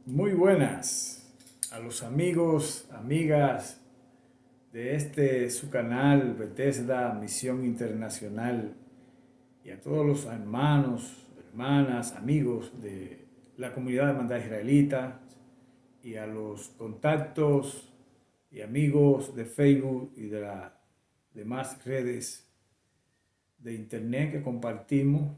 Muy buenas a los amigos, amigas de su canal Bethesda Misión Internacional y a todos los hermanos, hermanas, amigos de la comunidad de hermandad israelita y a los contactos y amigos de Facebook y de las demás redes de internet que compartimos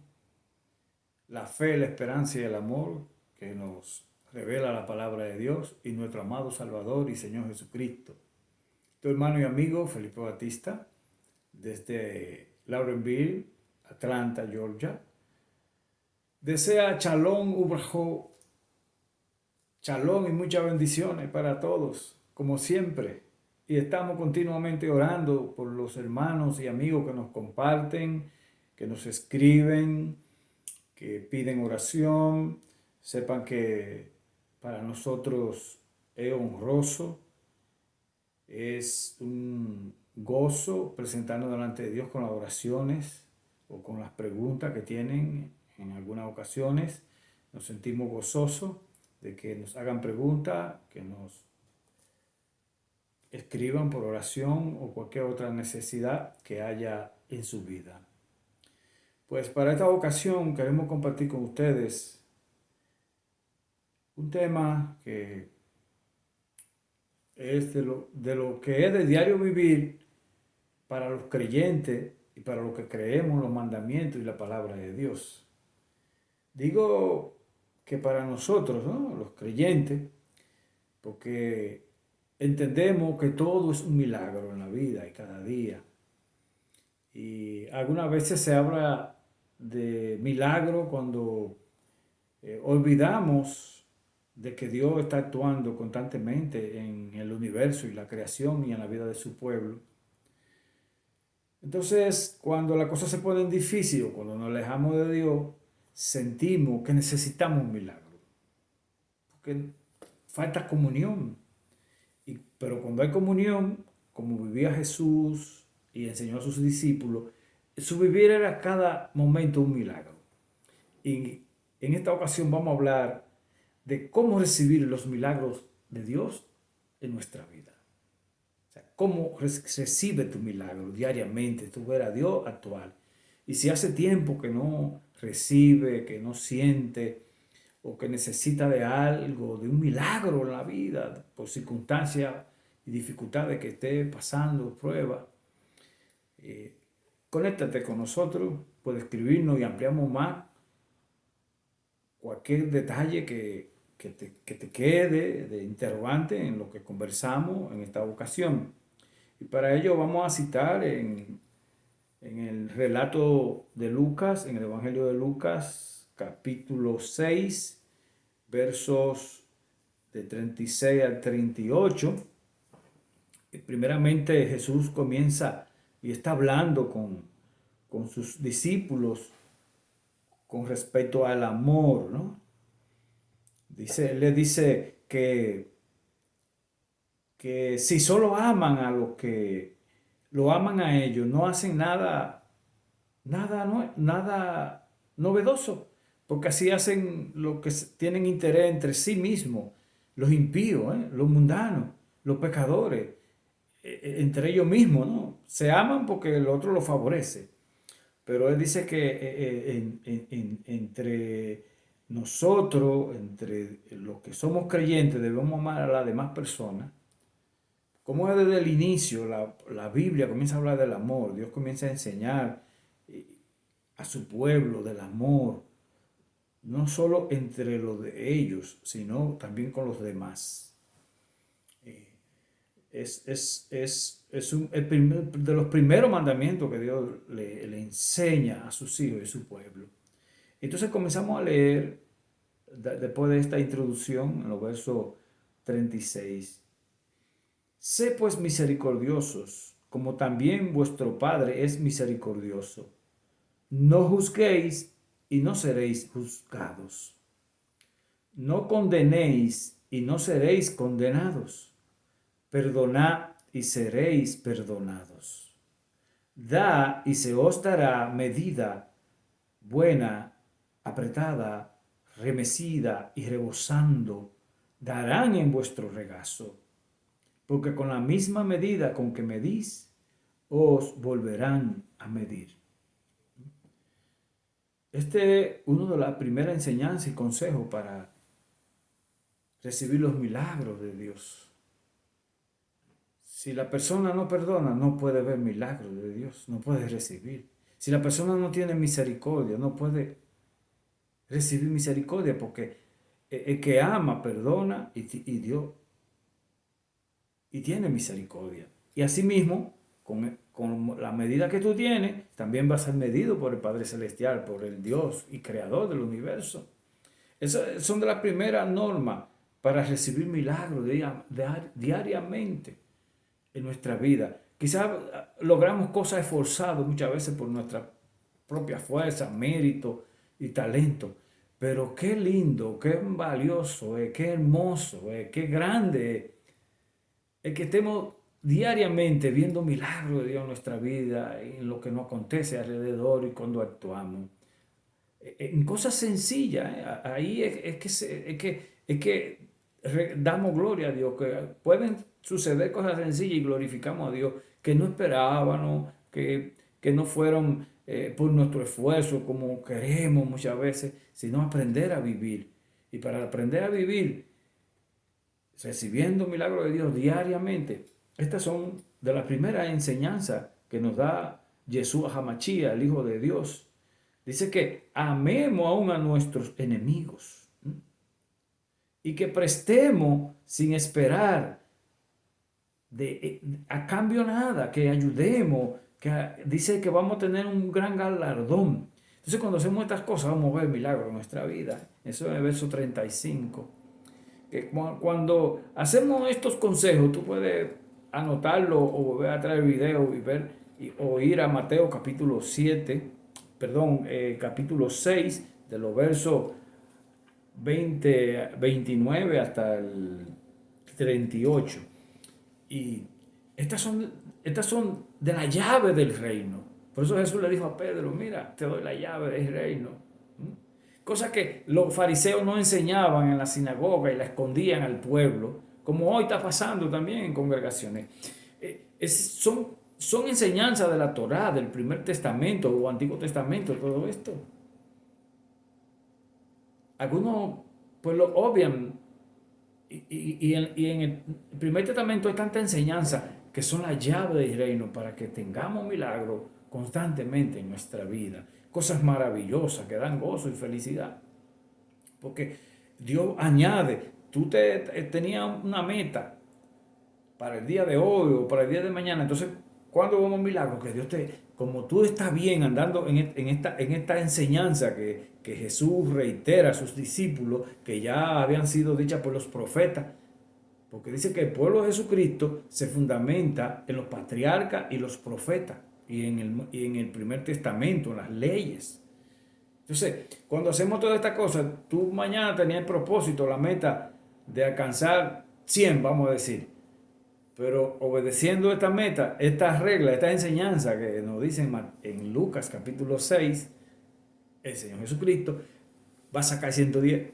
la fe, la esperanza y el amor que nos revela la palabra de Dios y nuestro amado Salvador y Señor Jesucristo. Tu hermano y amigo Felipe Batista, desde Laurenville, Atlanta, Georgia, desea shalom, ubrajo, shalom y muchas bendiciones para todos, como siempre. Y estamos continuamente orando por los hermanos y amigos que nos comparten, que nos escriben, que piden oración. Sepan que para nosotros es honroso, es un gozo presentarnos delante de Dios con las oraciones o con las preguntas que tienen en algunas ocasiones. Nos sentimos gozosos de que nos hagan preguntas, que nos escriban por oración o cualquier otra necesidad que haya en su vida. Pues para esta ocasión queremos compartir con ustedes un tema que es de lo que es de diario vivir para los creyentes y para los que creemos los mandamientos y la palabra de Dios. Digo que para nosotros, ¿no? Los creyentes, porque entendemos que todo es un milagro en la vida y cada día. Y algunas veces se habla de milagro cuando olvidamos de que Dios está actuando constantemente en el universo y la creación y en la vida de su pueblo. Entonces, cuando la cosa se pone difícil o cuando nos alejamos de Dios, sentimos que necesitamos un milagro, porque falta comunión. Pero cuando hay comunión, como vivía Jesús y enseñó a sus discípulos, su vivir era cada momento un milagro. Y en esta ocasión vamos a hablar de cómo recibir los milagros de Dios en nuestra vida. O sea, cómo recibe tu milagro diariamente, tú ver a Dios actuar. Y si hace tiempo que no recibe, que no siente, o que necesita de algo, de un milagro en la vida, por circunstancias y dificultades que esté pasando, prueba, eh, conéctate con nosotros, puedes escribirnos y ampliamos más cualquier detalle que te quede de interrogante en lo que conversamos en esta ocasión. Y para ello vamos a citar en el relato de Lucas, en el Evangelio de Lucas, capítulo 6, versos de 36 al 38. Primeramente Jesús comienza y está hablando con sus discípulos con respecto al amor, ¿no? Le dice que si solo aman a los que lo aman a ellos, no hacen nada novedoso, porque así hacen lo que tienen interés entre sí mismos, los impíos, los mundanos, los pecadores, entre ellos mismos, ¿no? Se aman porque el otro lo favorece. Pero él dice que entre nosotros, entre los que somos creyentes, debemos amar a las demás personas. Como es desde el inicio, la Biblia comienza a hablar del amor, Dios comienza a enseñar a su pueblo del amor, no solo entre los de ellos, sino también con los demás. De los primeros mandamientos que Dios le enseña a sus hijos y a su pueblo. Entonces comenzamos a leer, después de esta introducción, en los versos 36. Sé pues misericordiosos, como también vuestro Padre es misericordioso. No juzguéis y no seréis juzgados. No condenéis y no seréis condenados. Perdonad y seréis perdonados. Da y se os dará medida buena, apretada, remecida y rebosando, darán en vuestro regazo, porque con la misma medida con que medís, os volverán a medir. Este es uno de las primeras enseñanzas y consejos para recibir los milagros de Dios. Si la persona no perdona, no puede ver milagros de Dios, no puede recibir. Si la persona no tiene misericordia, no puede recibir misericordia, porque el que ama, perdona y Dios y tiene misericordia. Y asimismo, con la medida que tú tienes, también va a ser medido por el Padre Celestial, por el Dios y Creador del universo. Esas son de las primeras normas para recibir milagros diariamente en nuestra vida. Quizás logramos cosas esforzadas muchas veces por nuestra propia fuerza, mérito y talento. Pero qué lindo, qué valioso, qué hermoso, qué grande es que estemos diariamente viendo milagros de Dios en nuestra vida, en lo que nos acontece alrededor y cuando actuamos. En cosas sencillas, ahí es que damos gloria a Dios, que pueden suceder cosas sencillas y glorificamos a Dios, que no esperábamos, que no fueron por nuestro esfuerzo como queremos muchas veces, sino aprender a vivir. Y para aprender a vivir, recibiendo milagros de Dios diariamente, estas son de las primeras enseñanzas que nos da Jesús Hamachía, el Hijo de Dios. Dice que amemos aún a nuestros enemigos y que prestemos sin esperar a cambio nada, que ayudemos, dice que vamos a tener un gran galardón. Entonces cuando hacemos estas cosas vamos a ver milagros en nuestra vida. Eso es el verso 35. Que cuando hacemos estos consejos, tú puedes anotarlo o volver a traer el video y ver o ir a Mateo capítulo 7, perdón, capítulo 6, de los versos 29 hasta el 38. Y estas son de la llave del reino. Por eso Jesús le dijo a Pedro, mira, te doy la llave del reino. Cosa que los fariseos no enseñaban en la sinagoga y la escondían al pueblo, como hoy está pasando también en congregaciones. Son enseñanzas de la Torá, del Primer Testamento o Antiguo Testamento, todo esto. Algunos pues lo obvian y en el Primer Testamento hay tanta enseñanza que son la llave del reino para que tengamos milagros constantemente en nuestra vida. Cosas maravillosas que dan gozo y felicidad. Porque Dios añade, tú tenías una meta para el día de hoy o para el día de mañana. Entonces, ¿cuándo vemos milagros? Que Dios como tú estás bien andando en esta enseñanza que Jesús reitera a sus discípulos, que ya habían sido dichas por los profetas, porque dice que el pueblo de Jesucristo se fundamenta en los patriarcas y los profetas, y en el Primer Testamento, en las leyes. Entonces, cuando hacemos todas estas cosas, tú mañana tenías el propósito, la meta de alcanzar 100, vamos a decir. Pero obedeciendo esta meta, estas reglas, esta enseñanza que nos dicen en Lucas capítulo 6, el Señor Jesucristo va a sacar 110.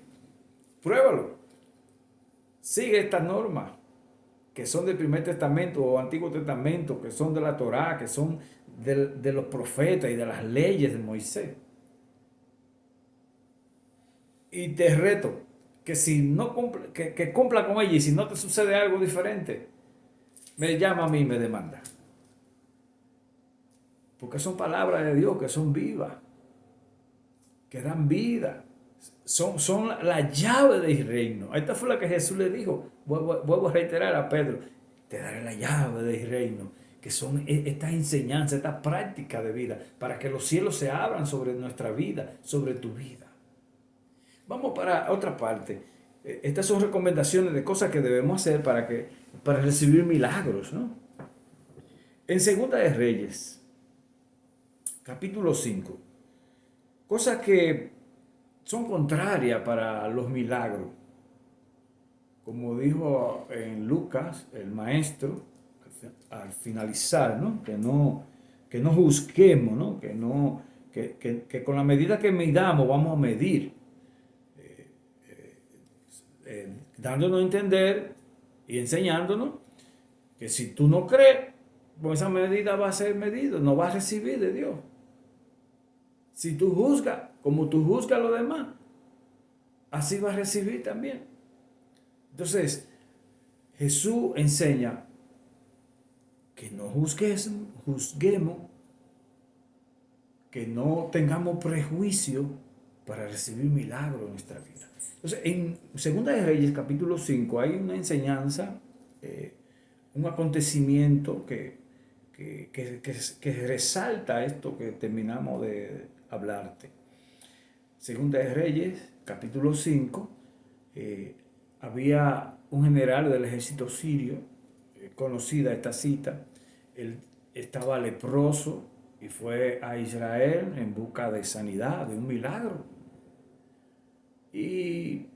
Pruébalo. Sigue estas normas que son del Primer Testamento o Antiguo Testamento, que son de la Torá, que son de los profetas y de las leyes de Moisés. Y te reto que si no cumple, que cumpla con ella, y si no te sucede algo diferente, me llama a mí y me demanda. Porque son palabras de Dios que son vivas, que dan vida. Son la llave del reino. Esta fue la que Jesús le dijo. Vuelvo a reiterar a Pedro. Te daré la llave del reino. Que son estas enseñanzas, estas prácticas de vida. Para que los cielos se abran sobre nuestra vida, sobre tu vida. Vamos para otra parte. Estas son recomendaciones de cosas que debemos hacer para recibir milagros, ¿no? En Segunda de Reyes, capítulo 5, cosas que son contrarias para los milagros. Como dijo en Lucas, el maestro, al finalizar, ¿no? Que no juzguemos, ¿no? Que con la medida que midamos vamos a medir. dándonos a entender y enseñándonos que si tú no crees, pues esa medida va a ser medida, no vas a recibir de Dios. Si tú juzgas como tú juzgas a los demás, así vas a recibir también. Entonces, Jesús enseña que no juzguemos, que no tengamos prejuicio para recibir milagros en nuestra vida. Entonces, en Segunda de Reyes, capítulo 5, hay una enseñanza, un acontecimiento que resalta esto que terminamos de hablarte. Segunda de Reyes, capítulo 5, había un general del ejército sirio, conocida esta cita. Él estaba leproso y fue a Israel en busca de sanidad, de un milagro. Y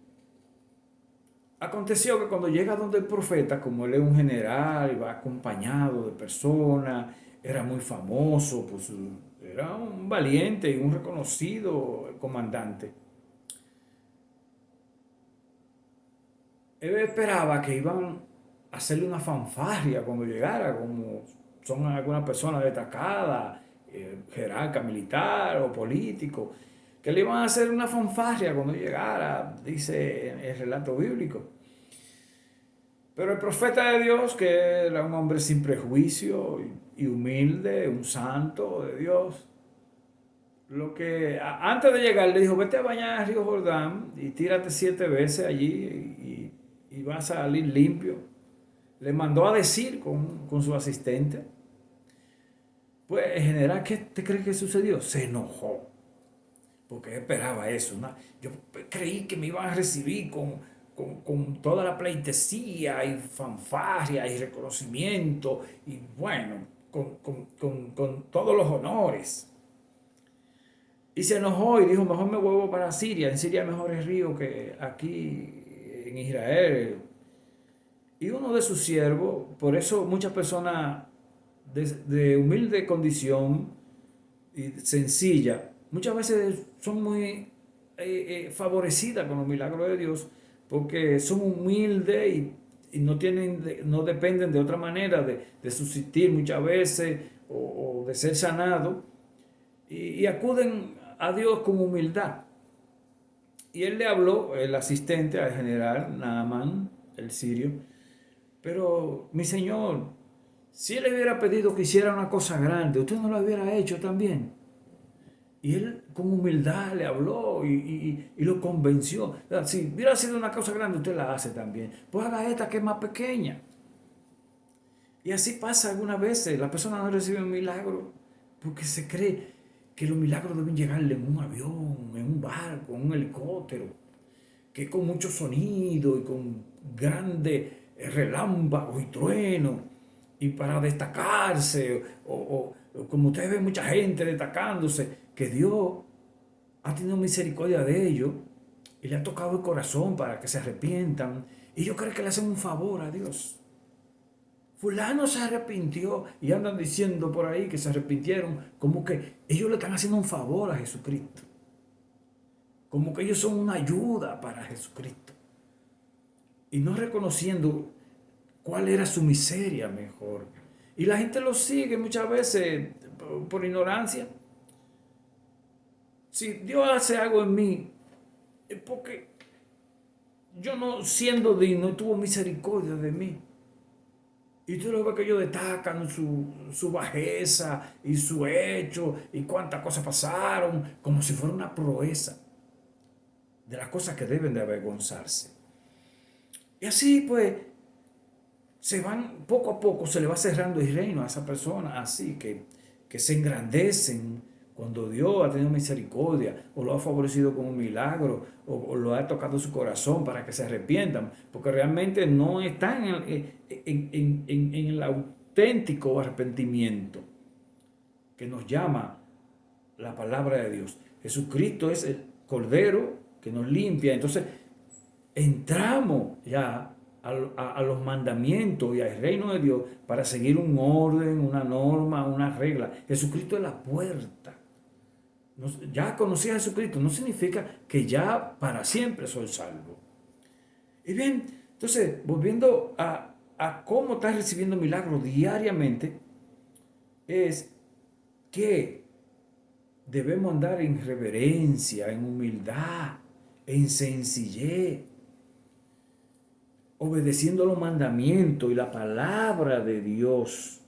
aconteció que cuando llega donde el profeta, como él es un general y va acompañado de personas, era muy famoso, pues era un valiente y un reconocido comandante. Él esperaba que iban a hacerle una fanfarria cuando llegara, como son algunas personas destacadas, jerarca militar o político, que le iban a hacer una fanfarria cuando llegara, dice el relato bíblico. Pero el profeta de Dios, que era un hombre sin prejuicio y humilde, un santo de Dios, lo que antes de llegar le dijo: vete a bañar al río Jordán y tírate 7 veces allí y vas a salir limpio. Le mandó a decir con su asistente. Pues en general, ¿qué te crees que sucedió? Se enojó, porque esperaba eso, ¿no? Yo creí que me iban a recibir con toda la pleitesía y fanfarria y reconocimiento y bueno, con todos los honores. Y se enojó y dijo: mejor me vuelvo para Siria. En Siria hay mejores ríos que aquí en Israel. Y uno de sus siervos, por eso muchas personas de humilde condición y sencilla, muchas veces son muy favorecidas con los milagros de Dios, porque son humildes y no dependen de otra manera de subsistir muchas veces o de ser sanados, y acuden a Dios con humildad. Y él le habló, el asistente al general Naamán, el sirio: pero mi señor, si él le hubiera pedido que hiciera una cosa grande, usted no lo hubiera hecho también. Y él con humildad le habló y lo convenció. Si hubiera sido una cosa grande, usted la hace también. Pues haga esta que es más pequeña. Y así pasa algunas veces. La persona no recibe un milagro porque se cree que los milagros deben llegarle en un avión, en un barco, en un helicóptero, que con mucho sonido y con grandes relámpagos y truenos, y para destacarse, o como ustedes ven mucha gente destacándose, que Dios ha tenido misericordia de ellos y le ha tocado el corazón para que se arrepientan. Y yo creo que le hacen un favor a Dios. Fulano se arrepintió y andan diciendo por ahí que se arrepintieron, como que ellos le están haciendo un favor a Jesucristo. Como que ellos son una ayuda para Jesucristo. Y no reconociendo cuál era su miseria mejor. Y la gente lo sigue muchas veces por ignorancia. Si Dios hace algo en mí, es porque yo, no siendo digno, tuvo misericordia de mí. Y tú lo ves que ellos destacan su bajeza y su hecho y cuántas cosas pasaron, como si fuera una proeza de las cosas que deben de avergonzarse. Y así pues se van, poco a poco se le va cerrando el reino a esa persona, así que se engrandecen cuando Dios ha tenido misericordia o lo ha favorecido con un milagro o lo ha tocado su corazón para que se arrepientan, porque realmente no están en el auténtico arrepentimiento que nos llama la palabra de Dios. Jesucristo es el Cordero que nos limpia. Entonces entramos ya a los mandamientos y al reino de Dios para seguir un orden, una norma, una regla. Jesucristo es la puerta. Ya conocí a Jesucristo no significa que ya para siempre soy salvo. Y bien, entonces, volviendo a cómo estás recibiendo milagros diariamente, es que debemos andar en reverencia, en humildad, en sencillez, obedeciendo los mandamientos y la palabra de Dios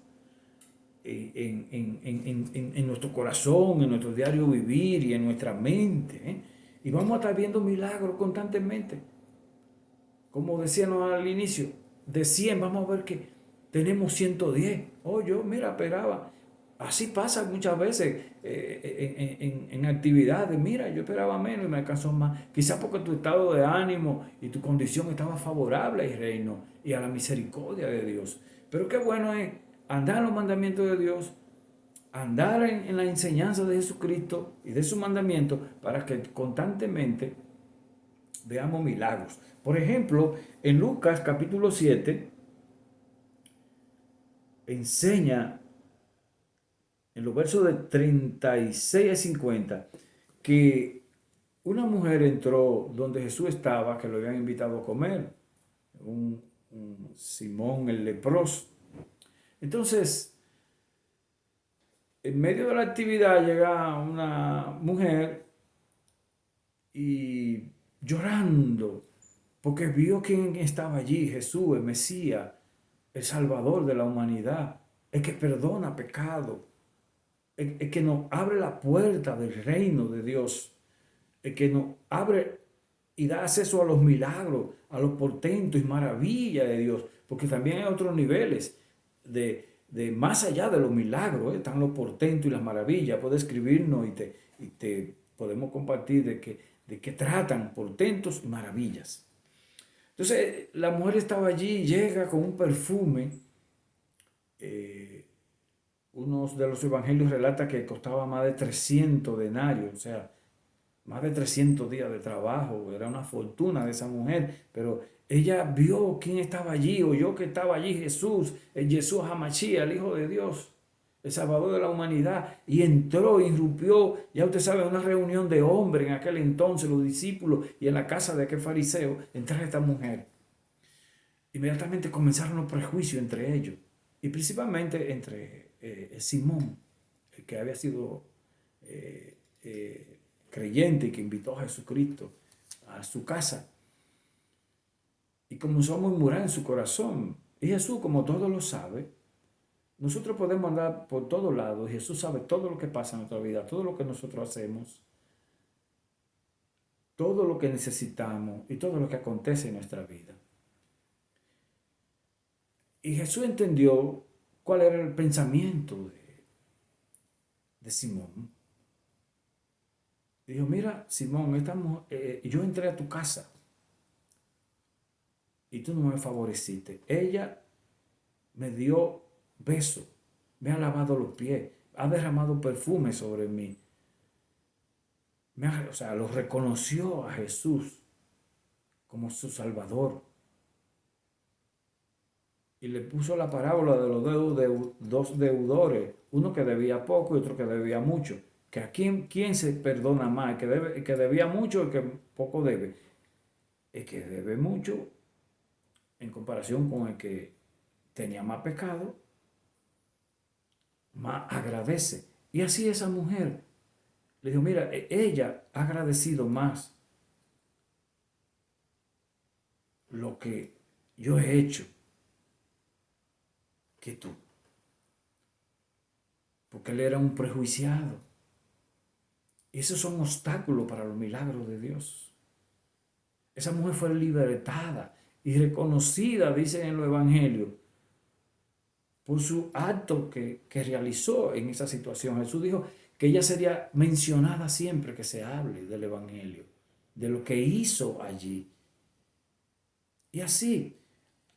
en nuestro corazón, en nuestro diario vivir y en nuestra mente. Y vamos a estar viendo milagros constantemente. Como decíamos al inicio, de 100 vamos a ver que tenemos 110. Oh, yo, mira, esperaba. Así pasa muchas veces en actividades. Mira, yo esperaba menos y me alcanzó más. Quizás porque tu estado de ánimo y tu condición estaba favorable al reino y a la misericordia de Dios. Pero qué bueno es andar en los mandamientos de Dios, andar en la enseñanza de Jesucristo y de sus mandamientos para que constantemente veamos milagros. Por ejemplo, en Lucas capítulo 7 enseña en los versos de 36 a 50 que una mujer entró donde Jesús estaba, que lo habían invitado a comer, un Simón el leproso. Entonces, en medio de la actividad llega una mujer y llorando, porque vio quién estaba allí, Jesús, el Mesías, el Salvador de la humanidad, el que perdona pecado, el que nos abre la puerta del reino de Dios, el que nos abre y da acceso a los milagros, a los portentos y maravillas de Dios, porque también hay otros niveles de más allá de los milagros, están los portentos y las maravillas. Puedes escribirnos y te podemos compartir de qué tratan portentos y maravillas. Entonces la mujer estaba allí, llega con un perfume. Uno de los evangelios relata que costaba más de 300 denarios, o sea, más de 300 días de trabajo. Era una fortuna de esa mujer, pero ella vio quién estaba allí, oyó que estaba allí Jesús, el Jesús Hamashías, el Hijo de Dios, el Salvador de la humanidad, y entró, irrumpió, ya usted sabe, una reunión de hombres en aquel entonces, los discípulos, y en la casa de aquel fariseo, entra esta mujer. Inmediatamente comenzaron los prejuicios entre ellos, y principalmente entre Simón, el que había sido creyente y que invitó a Jesucristo a su casa, y comenzó a murmurar en su corazón. Y Jesús, como todo lo sabe, nosotros podemos andar por todos lados y Jesús sabe todo lo que pasa en nuestra vida, todo lo que nosotros hacemos, todo lo que necesitamos y todo lo que acontece en nuestra vida. Y Jesús entendió cuál era el pensamiento de Simón. Dijo, mira, Simón, yo entré a tu casa y tú no me favoreciste. Ella me dio beso, me ha lavado los pies, ha derramado perfume sobre mí. O sea, lo reconoció a Jesús como su Salvador. Y le puso la parábola de los dos deudores, uno que debía poco y otro que debía mucho. Que a quién se perdona más, el que debía mucho o el que poco debe. El que debe mucho en comparación con el que tenía más pecado, más agradece. Y así esa mujer le dijo, mira, ella ha agradecido más lo que yo he hecho que tú. Porque él era un prejuiciado. Y esos son obstáculos para los milagros de Dios. Esa mujer fue libertada y reconocida, dicen en los evangelios, por su acto que realizó en esa situación. Jesús dijo que ella sería mencionada siempre que se hable del evangelio, de lo que hizo allí. Y así,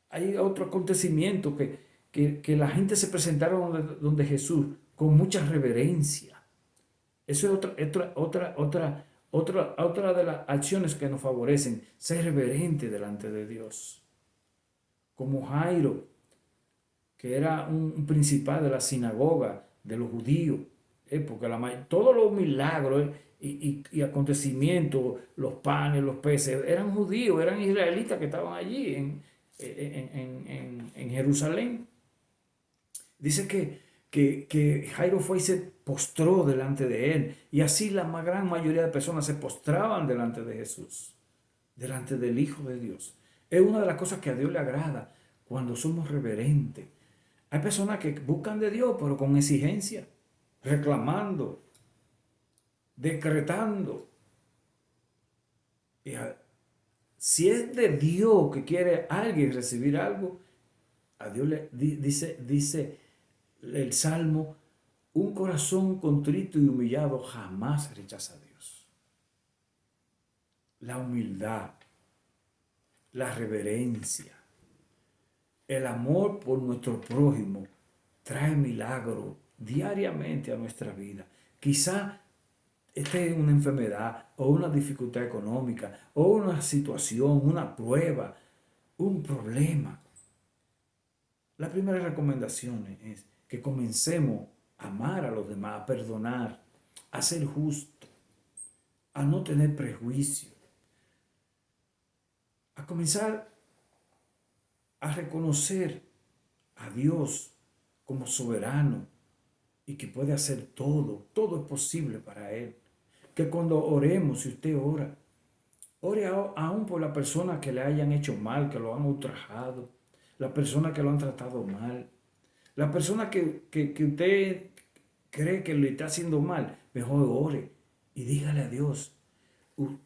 hay otro acontecimiento que la gente se presentaron donde Jesús con mucha reverencia. Eso es otra de las acciones que nos favorecen, ser reverente delante de Dios. Como Jairo, que era un principal de la sinagoga de los judíos, porque todos los milagros y acontecimientos, los panes, los peces, eran judíos, eran israelitas que estaban allí en Jerusalén. Dice que Jairo fue y se postró delante de él. Y así la gran mayoría de personas se postraban delante de Jesús, delante del Hijo de Dios. Es una de las cosas que a Dios le agrada cuando somos reverentes. Hay personas que buscan de Dios, pero con exigencia, reclamando, decretando. Si es de Dios que quiere alguien recibir algo, a Dios le dice el Salmo, un corazón contrito y humillado jamás rechaza a Dios. La humildad, la reverencia, el amor por nuestro prójimo trae milagro diariamente a nuestra vida. Quizá esté en una enfermedad o una dificultad económica o una situación, una prueba, un problema. La primera recomendación es que comencemos a amar a los demás, a perdonar, a ser justo, a no tener prejuicio, a comenzar a reconocer a Dios como soberano y que puede hacer todo, todo es posible para Él. Que cuando oremos, si usted ora, ore aún por la persona que le hayan hecho mal, que lo han ultrajado, la persona que lo han tratado mal, la persona que usted cree que le está haciendo mal, mejor ore y dígale a Dios,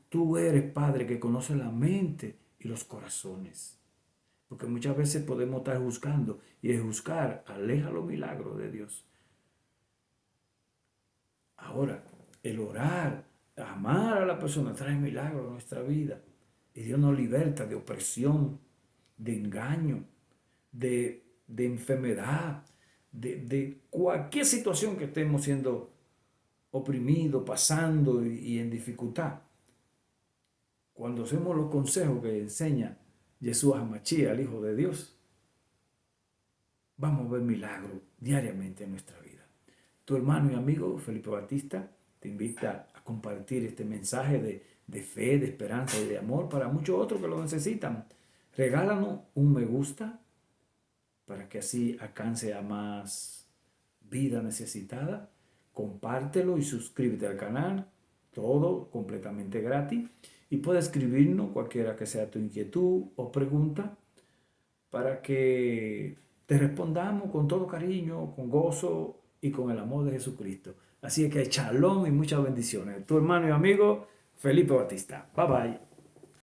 tú eres Padre que conoce la mente y los corazones. Porque muchas veces podemos estar juzgando y el juzgar aleja los milagros de Dios. Ahora, el orar, amar a la persona trae milagros a nuestra vida. Y Dios nos liberta de opresión, de engaño, de enfermedad, de cualquier situación que estemos siendo oprimidos, pasando y en dificultad. Cuando hacemos los consejos que enseña Jesús Hamachía, el Hijo de Dios, vamos a ver milagros diariamente en nuestra vida. Tu hermano y amigo Felipe Batista te invita a compartir este mensaje de fe, de esperanza y de amor para muchos otros que lo necesitan. Regálanos un me gusta para que así alcance a más vida necesitada. Compártelo y suscríbete al canal. Todo completamente gratis. Y puedes escribirnos cualquiera que sea tu inquietud o pregunta para que te respondamos con todo cariño, con gozo y con el amor de Jesucristo. Así es que shalom y muchas bendiciones. Tu hermano y amigo Felipe Batista. Bye bye.